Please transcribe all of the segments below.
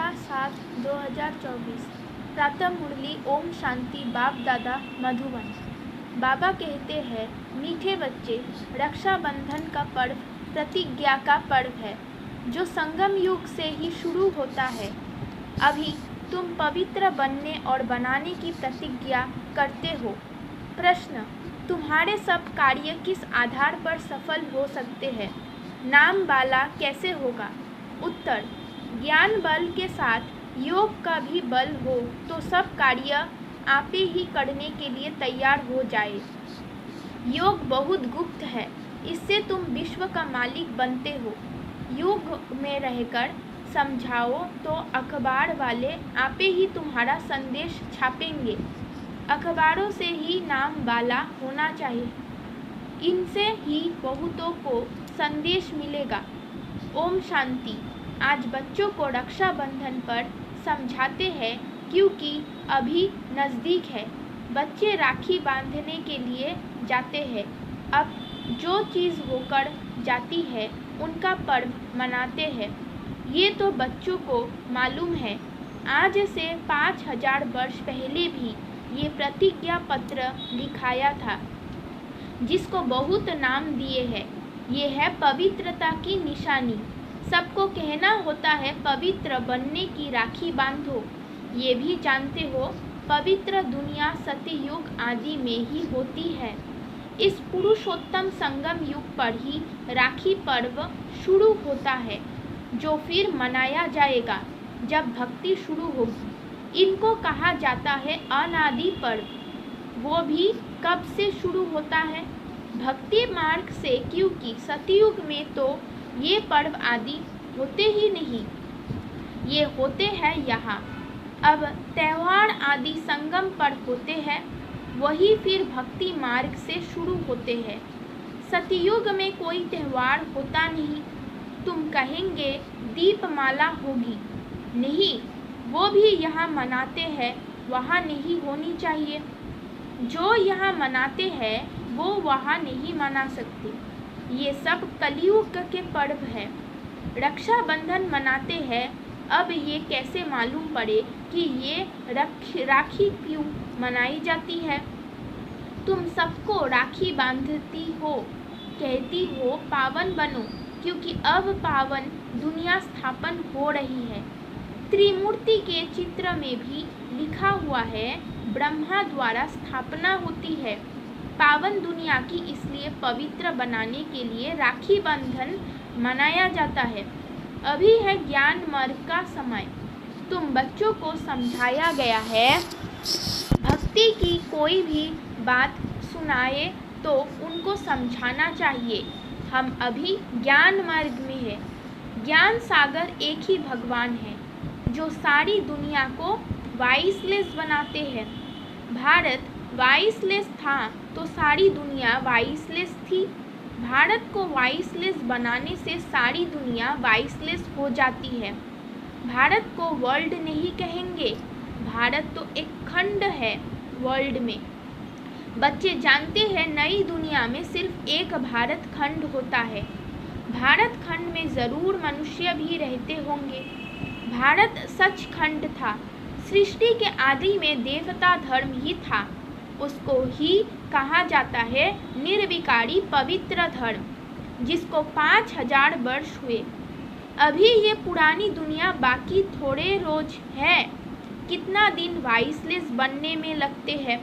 15/7/2024 प्रातः मुरली ओम शांति बाप दादा मधुबन। बाबा कहते हैं, मीठे बच्चे, रक्षाबंधन का पर्व प्रतिज्ञा का पर्व है जो संगम युग से ही शुरू होता है। अभी तुम पवित्र बनने और बनाने की प्रतिज्ञा करते हो। प्रश्न, तुम्हारे सब कार्य किस आधार पर सफल हो सकते हैं? नाम वाला कैसे होगा? उत्तर, ज्ञान बल के साथ योग का भी बल हो तो सब कार्य आपे ही करने के लिए तैयार हो जाए। योग बहुत गुप्त है, इससे तुम विश्व का मालिक बनते हो। योग में रहकर समझाओ तो अखबार वाले आपे ही तुम्हारा संदेश छापेंगे। अखबारों से ही नाम वाला होना चाहिए, इनसे ही बहुतों को संदेश मिलेगा। ओम शांति। आज बच्चों को रक्षाबंधन पर समझाते हैं क्योंकि अभी नज़दीक है। बच्चे राखी बांधने के लिए जाते हैं। अब जो चीज़ होकर जाती है उनका पर्व मनाते हैं। ये तो बच्चों को मालूम है। आज से 5000 वर्ष पहले भी ये प्रतिज्ञा पत्र लिखाया था, जिसको बहुत नाम दिए हैं। ये है पवित्रता की निशानी। सबको कहना होता है पवित्र बनने की राखी बांधो। ये भी जानते हो पवित्र दुनिया सतयुग आदि में ही होती है। इस पुरुषोत्तम संगम युग पर ही राखी पर्व शुरू होता है, जो फिर मनाया जाएगा जब भक्ति शुरू होगी। इनको कहा जाता है अनादि पर्व। वो भी कब से शुरू होता है? भक्ति मार्ग से, क्योंकि सतयुग में तो ये पर्व आदि होते ही नहीं, ये होते हैं यहाँ। अब त्यौहार आदि संगम पर होते हैं, वही फिर भक्ति मार्ग से शुरू होते हैं। सतयुग में कोई त्यौहार होता नहीं। तुम कहेंगे दीपमाला होगी। नहीं, वो भी यहाँ मनाते हैं, वहाँ नहीं होनी चाहिए। जो यहाँ मनाते हैं वो वहाँ नहीं मना सकते। ये सब कलयुग के पर्व है। रक्षाबंधन मनाते हैं। अब ये कैसे मालूम पड़े कि ये राखी क्यों मनाई जाती है? तुम सबको राखी बांधती हो, कहती हो पावन बनो, क्योंकि अब पावन दुनिया स्थापन हो रही है। त्रिमूर्ति के चित्र में भी लिखा हुआ है, ब्रह्मा द्वारा स्थापना होती है पावन दुनिया की। इसलिए पवित्र बनाने के लिए राखी बंधन मनाया जाता है। अभी है ज्ञान मार्ग का समय। तुम बच्चों को समझाया गया है, भक्ति की कोई भी बात सुनाए तो उनको समझाना चाहिए। हम अभी ज्ञान मार्ग में है। ज्ञान सागर एक ही भगवान है जो सारी दुनिया को वाइसलेस बनाते हैं। भारत वाइसलेस था तो सारी दुनिया वाइसलेस थी। भारत को वाइसलेस बनाने से सारी दुनिया वाइसलेस हो जाती है। भारत को वर्ल्ड नहीं कहेंगे, भारत तो एक खंड है वर्ल्ड में। बच्चे जानते हैं नई दुनिया में सिर्फ एक भारत खंड होता है। भारत खंड में ज़रूर मनुष्य भी रहते होंगे। भारत सच खंड था। सृष्टि के आदि में देवता धर्म ही था। उसको ही कहा जाता है निर्विकारी पवित्र धर्म, जिसको 5000 वर्ष हुए। अभी ये पुरानी दुनिया बाकी थोड़े रोज है। कितना दिन वाइसलेस बनने में लगते हैं?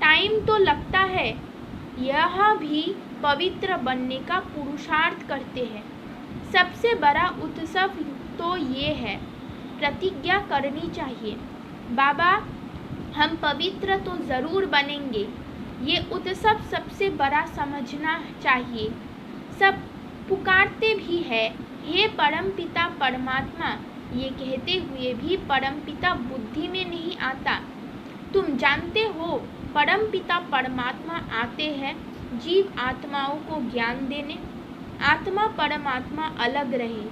टाइम तो लगता है। यह भी पवित्र बनने का पुरुषार्थ करते हैं। सबसे बड़ा उत्सव तो ये है, प्रतिज्ञा करनी चाहिए। बाबा, हम पवित्र तो ज़रूर बनेंगे। ये उत्सव सबसे बड़ा समझना चाहिए। सब पुकारते भी है, हे परमपिता परमात्मा, ये कहते हुए भी परमपिता बुद्धि में नहीं आता। तुम जानते हो परमपिता परमात्मा आते हैं जीव आत्माओं को ज्ञान देने। आत्मा परमात्मा अलग रहे।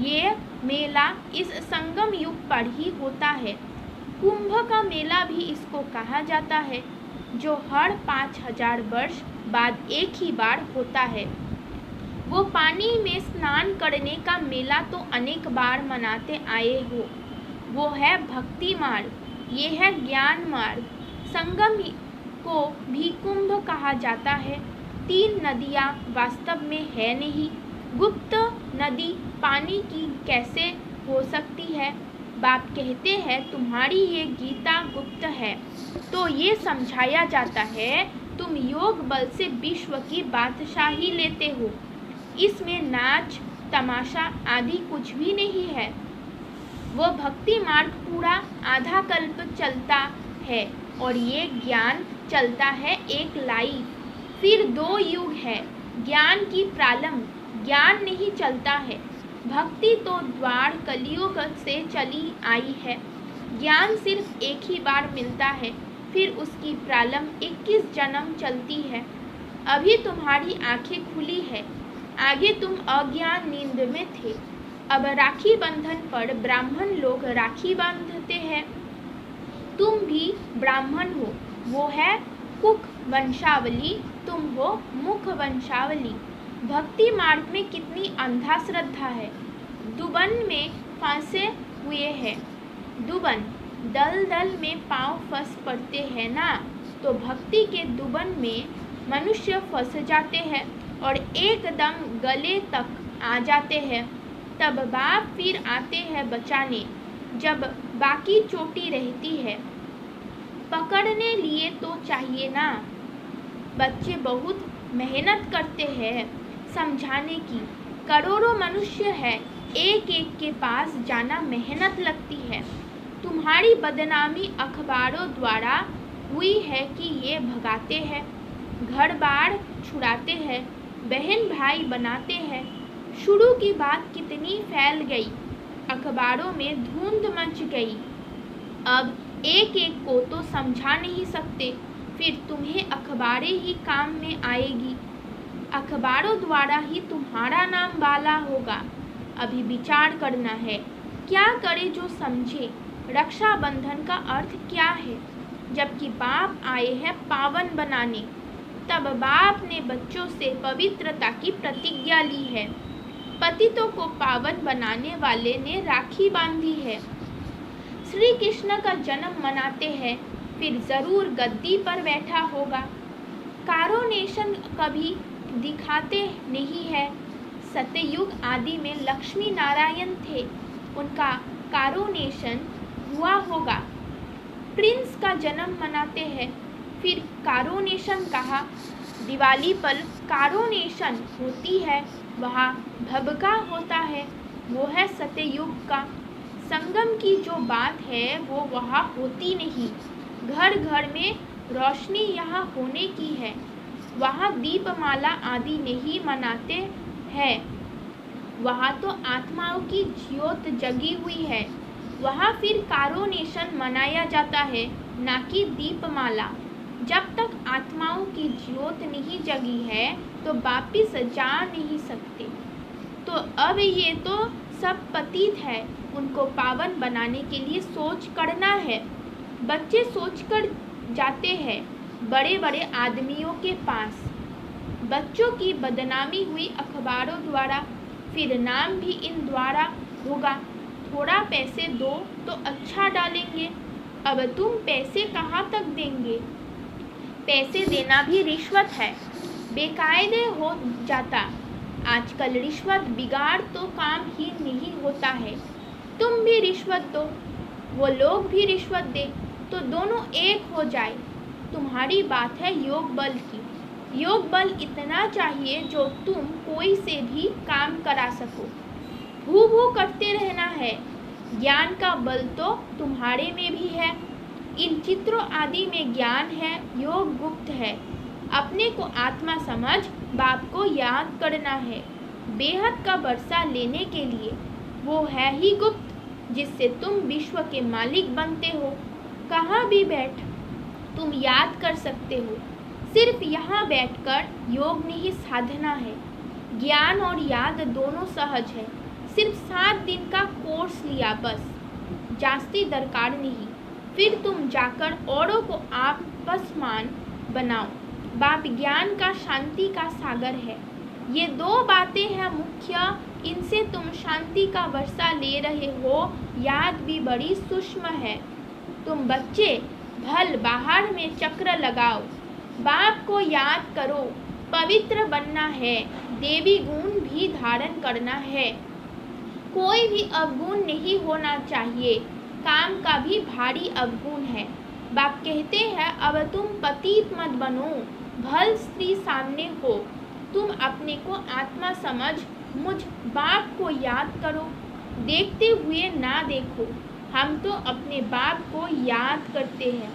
ये मेला इस संगम युग पर ही होता है। कुंभ का मेला भी इसको कहा जाता है, जो हर 5000 वर्ष बाद एक ही बार होता है। वो पानी में स्नान करने का मेला तो अनेक बार मनाते आए हो। वो है भक्ति मार्ग, ये है ज्ञान मार्ग। संगम को भी कुंभ कहा जाता है। 3 नदियाँ वास्तव में है नहीं। गुप्त नदी पानी की कैसे हो सकती है? बाप कहते हैं तुम्हारी ये गीता गुप्त है। तो ये समझाया जाता है तुम योग बल से विश्व की बादशाही लेते हो। इसमें नाच तमाशा आदि कुछ भी नहीं है। वो भक्ति मार्ग पूरा आधा कल्प चलता है और ये ज्ञान चलता है एक लाइफ। फिर 2 युग है। ज्ञान की प्रारंभ ज्ञान नहीं चलता है। भक्ति तो द्वार कलियुग से चली आई है। ज्ञान सिर्फ एक ही बार मिलता है, फिर उसकी प्रारंभ 21 जन्म चलती है। अभी तुम्हारी आंखें खुली है, आगे तुम अज्ञान नींद में थे। अब राखी बंधन पर ब्राह्मण लोग राखी बांधते हैं। तुम भी ब्राह्मण हो, वो है कुक वंशावली, तुम हो मुख वंशावली। भक्ति मार्ग में कितनी अंधा श्रद्धा है। दुबन में फंसे हुए हैं। दुबन दल दल में पांव फंस पड़ते हैं ना, तो भक्ति के दुबन में मनुष्य फंस जाते हैं और एकदम गले तक आ जाते हैं। तब बाप फिर आते हैं बचाने, जब बाकी चोटी रहती है। पकड़ने लिए तो चाहिए ना। बच्चे बहुत मेहनत करते हैं समझाने की। करोड़ों मनुष्य है, एक एक के पास जाना मेहनत लगती है। तुम्हारी बदनामी अखबारों द्वारा हुई है कि ये भगाते हैं, घर बार छुड़ाते हैं, बहन भाई बनाते हैं। शुरू की बात कितनी फैल गई, अखबारों में धुंध मच गई। अब एक एक को तो समझा नहीं सकते, फिर तुम्हें अखबारें ही काम में आएगी। अखबारों द्वारा ही तुम्हारा नाम वाला होगा। अभी विचार करना है, क्या करे जो समझे। रक्षाबंधन का अर्थ क्या है? जबकि बाप आए हैं पावन बनाने, तब बाप ने बच्चों से पवित्रता की प्रतिज्ञा ली है। पतितों को पावन बनाने वाले ने राखी बांधी है। श्री कृष्ण का जन्म मनाते हैं, फिर जरूर गद्दी पर बैठा होगा। कारोनेशन कभी दिखाते नहीं है। सत्ययुग आदि में लक्ष्मी नारायण थे, उनका कारोनेशन हुआ होगा। प्रिंस का जन्म मनाते हैं, फिर कारोनेशन कहा। दिवाली पर कारोनेशन होती है, वहाँ भभका होता है, वो है सत्ययुग का। संगम की जो बात है वो वहाँ होती नहीं। घर घर में रोशनी यहाँ होने की है, वहाँ दीपमाला आदि नहीं मनाते हैं। वहाँ तो आत्माओं की ज्योत जगी हुई है, वहाँ फिर कारोनेशन मनाया जाता है, ना कि दीपमाला। जब तक आत्माओं की ज्योत नहीं जगी है तो वापिस जा नहीं सकते। तो अब ये तो सब पतित है, उनको पावन बनाने के लिए सोच करना है। बच्चे सोच कर जाते हैं बड़े बड़े आदमियों के पास। बच्चों की बदनामी हुई अखबारों द्वारा, फिर नाम भी इन द्वारा होगा। थोड़ा पैसे दो तो अच्छा डालेंगे। अब तुम पैसे कहाँ तक देंगे? पैसे देना भी रिश्वत है, बेकायदे हो जाता। आजकल रिश्वत बिगाड़ तो काम ही नहीं होता है। तुम भी रिश्वत दो, वो लोग भी रिश्वत दे, तो दोनों एक हो जाए। तुम्हारी बात है योग बल की। योग बल इतना चाहिए जो तुम कोई से भी काम करा सको। भू भू करते रहना है। ज्ञान का बल तो तुम्हारे में भी है। इन चित्रों आदि में ज्ञान है, योग गुप्त है। अपने को आत्मा समझ बाप को याद करना है। बेहद का वर्षा लेने के लिए वो है ही गुप्त, जिससे तुम विश्व के मालिक बनते हो। कहाँ भी बैठ तुम याद कर सकते हो। सिर्फ यहाँ बैठकर योग नहीं साधना है। ज्ञान और याद दोनों सहज है। सिर्फ 7 दिन का कोर्स लिया बस, जास्ती दरकार नहीं। फिर तुम जाकर औरों को आपसमान बनाओ। बाप ज्ञान का शांति का सागर है। ये 2 बातें हैं मुख्य इनसे तुम शांति का वर्षा ले रहे हो, याद भी बड़ी सूक्ष्म है। तुम बच्चे भल बाहर में चक्र लगाओ, बाप को याद करो, पवित्र बनना है, देवी गुण भी धारण करना है। कोई भी अवगुण नहीं होना चाहिए, काम का भी भारी अवगुण है। बाप कहते हैं अब तुम पतित मत बनो, भल स्त्री सामने हो, तुम अपने को आत्मा समझ मुझ बाप को याद करो, देखते हुए ना देखो। हम तो अपने बाप को याद करते हैं,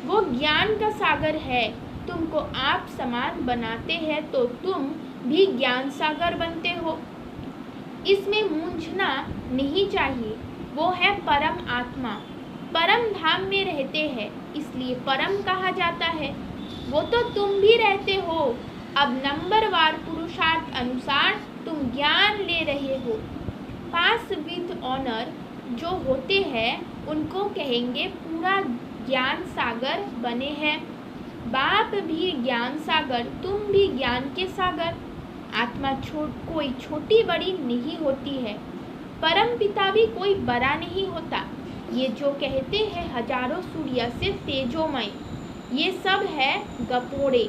वो ज्ञान का सागर है, तुमको आप समान बनाते हैं तो तुम भी ज्ञान सागर बनते हो। इसमें मूंझना नहीं चाहिए, वो है परम आत्मा, परम धाम में रहते हैं, इसलिए परम कहा जाता है। वो तो तुम भी रहते हो, अब नंबरवार पुरुषार्थ अनुसार तुम ज्ञान ले रहे हो। पास विद ऑनर जो होते हैं उनको कहेंगे पूरा ज्ञान सागर बने हैं। बाप भी ज्ञान सागर, तुम भी ज्ञान के सागर। आत्मा कोई छोटी बड़ी नहीं होती है, परम पिता भी कोई बड़ा नहीं होता। ये जो कहते हैं हजारों सूर्य से तेजोमय, ये सब है गपोड़े।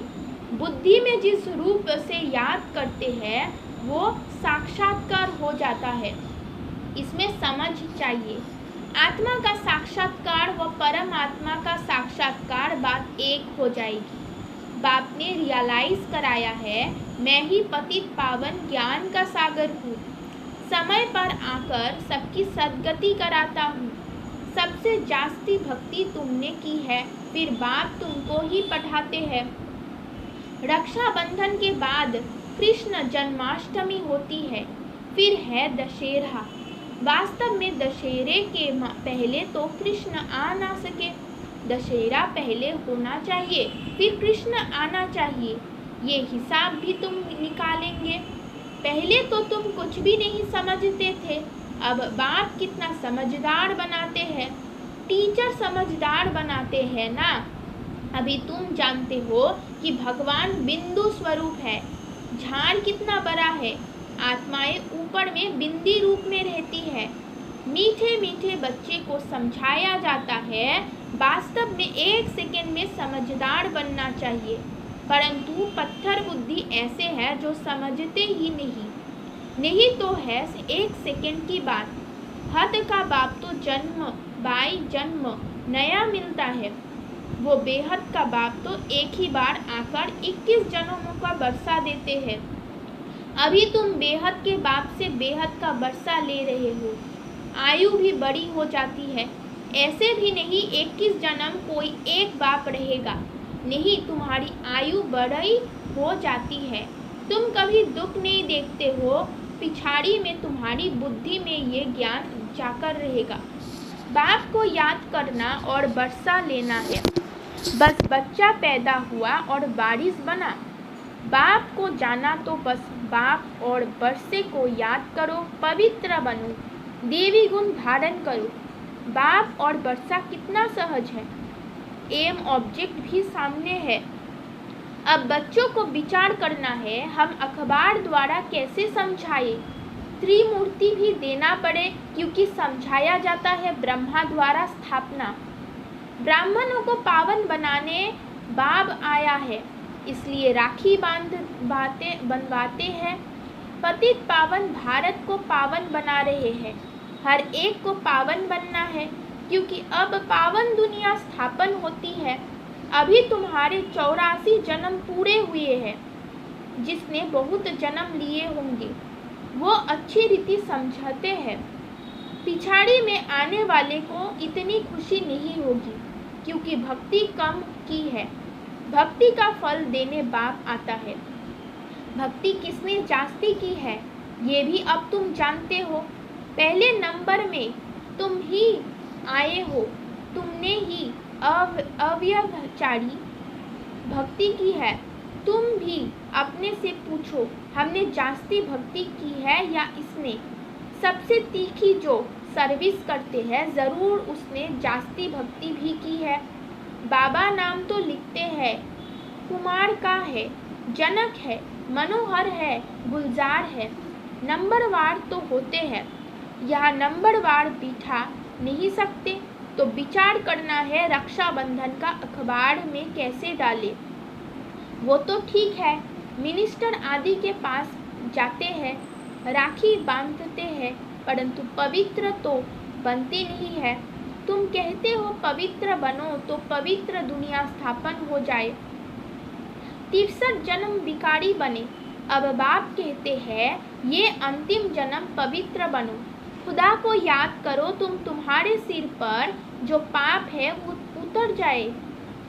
बुद्धि में जिस रूप से याद करते हैं वो साक्षात्कार हो जाता है, इसमें समझ चाहिए। आत्मा का साक्षात्कार व परम आत्मा का साक्षात्कार बात एक हो जाएगी। बाप ने रियलाइज कराया है मैं ही पतित पावन ज्ञान का सागर हूँ, समय पर आकर सबकी सद्गति कराता हूँ। सबसे जास्ती भक्ति तुमने की है, फिर बाप तुमको ही पढ़ाते हैं। रक्षाबंधन के बाद कृष्ण जन्माष्टमी होती है, फिर है दशहरा। वास्तव में दशहरे के पहले तो कृष्ण आ ना सके, दशहरा पहले होना चाहिए, फिर कृष्ण आना चाहिए। ये हिसाब भी तुम निकालेंगे। पहले तो तुम कुछ भी नहीं समझते थे, अब बाप कितना समझदार बनाते हैं, टीचर समझदार बनाते हैं ना। अभी तुम जानते हो कि भगवान बिंदु स्वरूप है, झाड़ कितना बड़ा है, आत्माएं ऊपर में बिंदी रूप में रहती है। मीठे मीठे बच्चे को समझाया जाता है, वास्तव में 1 सेकंड में समझदार बनना चाहिए, परंतु पत्थर बुद्धि ऐसे है जो समझते ही नहीं तो है 1 सेकंड की बात। हद का बाप तो जन्म बाई जन्म नया मिलता है, वो बेहद का बाप तो एक ही बार आकर 21 जन्मों का वर्षा देते हैं। अभी तुम बेहद के बाप से बेहद का वर्षा ले रहे हो, आयु भी बड़ी हो जाती है। ऐसे भी नहीं 21 जन्म कोई एक बाप रहेगा, नहीं तुम्हारी आयु बड़ी हो जाती है। तुम कभी दुख नहीं देखते हो, पिछाड़ी में तुम्हारी बुद्धि में ये ज्ञान जाकर रहेगा। बाप को याद करना और वर्षा लेना है। बस बच्चा पैदा हुआ और बारिश बना, बाप को जाना तो बस बाप और वर्षे को याद करो, पवित्र बनो, देवी गुण धारण करो। बाप और वर्षा कितना सहज है, एम ऑब्जेक्ट भी सामने है। अब बच्चों को विचार करना है हम अखबार द्वारा कैसे समझाए, त्रिमूर्ति भी देना पड़े क्योंकि समझाया जाता है ब्रह्मा द्वारा स्थापना। ब्राह्मणों को पावन बनाने बाब आया है, इसलिए राखी बनवाते हैं। पतित पावन भारत को पावन बना रहे हैं, हर एक को पावन बनना है क्योंकि अब पावन दुनिया स्थापन होती है। अभी तुम्हारे 84 जन्म पूरे हुए हैं, जिसने बहुत जन्म लिए होंगे वो अच्छी रीति समझते हैं। पिछाड़ी में आने वाले को इतनी खुशी नहीं होगी क्योंकि भक्ति कम की है। भक्ति का फल देने बाप आता है। भक्ति किसने जास्ती की है ये भी अब तुम जानते हो। पहले नंबर में तुम ही आए हो, तुमने ही अव्यभिचारी भक्ति की है। तुम भी अपने से पूछो हमने जास्ती भक्ति की है या इसने। सबसे तीखी जो सर्विस करते हैं ज़रूर उसने जास्ती भक्ति भी की है। बाबा नाम तो लिखते हैं, कुमार का है, जनक है, मनोहर है, गुलजार है। नंबरवार तो होते हैं, यह नंबरवार बिठा नहीं सकते, तो विचार करना है रक्षाबंधन का अखबार में कैसे डालें। वो तो ठीक है, मिनिस्टर आदि के पास जाते हैं, राखी बांधते हैं, परंतु पवित्र तो बनते नहीं है। तुम कहते हो पवित्र बनो तो पवित्र दुनिया स्थापन हो जाए। 63 जन्म भिखारी बने, अब बाप कहते हैं ये अंतिम जन्म पवित्र बनो। खुदा को याद करो, तुम्हारे सिर पर जो पाप है वो उतर जाए।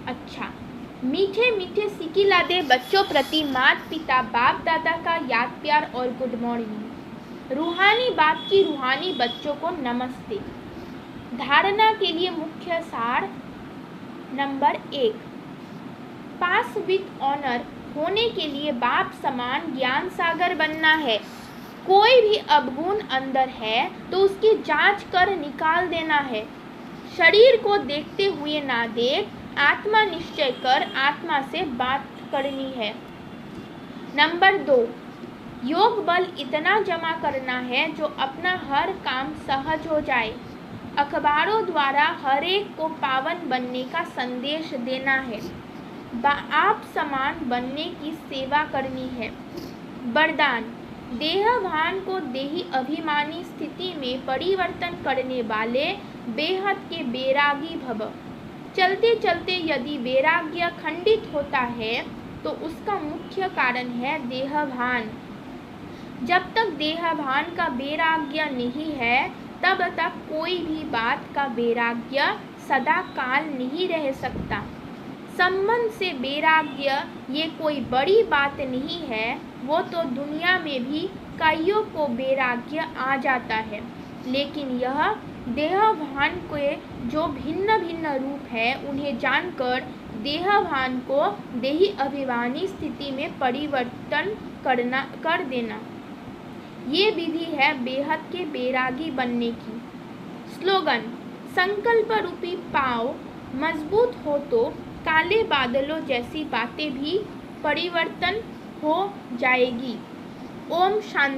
अच्छा, मीठे मीठे सिकिलादे बच्चों प्रति माता पिता बाप दादा का याद प्यार और गुड मॉर्निंग। रूहानी बाप की रूहानी बच्चों को नमस्ते। धारणा के लिए मुख्य सार नंबर 1, पास विथ ऑनर होने के लिए बाप समान ज्ञान सागर बनना है। कोई भी अवगुण अंदर है तो उसकी जांच कर निकाल देना है। शरीर को देखते हुए ना देख, आत्मा निश्चय कर आत्मा से बात करनी है। नंबर 2, योग बल इतना जमा करना है जो अपना हर काम सहज हो जाए। अखबारों द्वारा हर एक को पावन बनने का संदेश देना है। आप समान बनने की सेवा करनी है। वरदान, देहभान को देही अभिमानी स्थिति में परिवर्तन करने वाले बेहद के बैरागी भव। चलते चलते यदि वैराग्य खंडित होता है तो उसका मुख्य कारण है देहभान। जब तक देहभान का वैराग्य नहीं है तब तक कोई भी बात का वैराग्य सदा काल नहीं रह सकता। संबंध से वैराग्य ये कोई बड़ी बात नहीं है, वो तो दुनिया में भी कईयों को वैराग्य आ जाता है, लेकिन यह देहभान के जो भिन्न भिन्न रूप है उन्हें जानकर देहभान को देही अभिमानी स्थिति में परिवर्तन कर देना, ये विधि है बेहद के बैरागी बनने की। स्लोगन, संकल्प रूपी पाँव मजबूत हो तो काले बादलों जैसी बातें भी परिवर्तन हो जाएगी। ओम शांति।